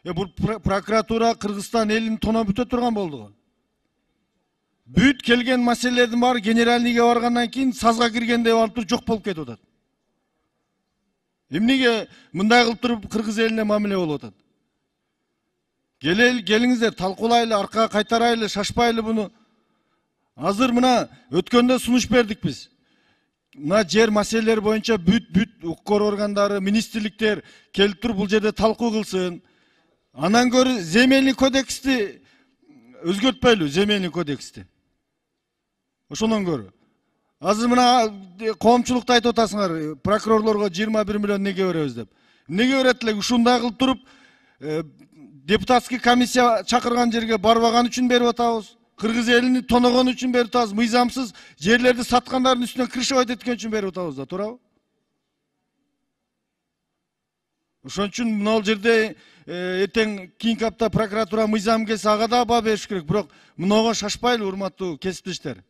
Бул прокуратура Кыргызстан элин тонап бүтө турган болду. Бүт келген маселелердин баары генеральныйга баргандан кийин сазга киргенде алып туруп жок болуп кетип атат. Эмнеге мындай кылып туруп кыргыз элине мамиле болуп атат? Келиңиздер, талкуулайлы, аркага кайтарайлы, шашпайлы буну. Азыр мына өткөндө сунуш бердик биз. Мына жер маселелери боюнча бүт укук органдары, министрликтер келип туруп бул жерде талкуу кылсын. Анан көрү земельный кодексти өзгөртпөйлү, земельный кодексти. Ошонон көрү. Азыр мына коомчулукта айтып атасыңар, прокурорлорго 21 миллион неге беребиз деп. Неге берет элек? Ушундай кылып туруп депутатский комиссия чакырган жерге барбаган үчүн берип атабыз. Кыргыз элини тоногон үчүн берип атабыз. Мыйзамсыз жерлерди саткандардын үстүнөн крышевать эткен үчүн берип атабыз да, туурабы? Ошон үчүн мына жерде эртең кийинки апта прокуратура мыйзам келсе ага да баа бериш керек. Бирок мынага шашпайлы, урматтуу кесиптештер.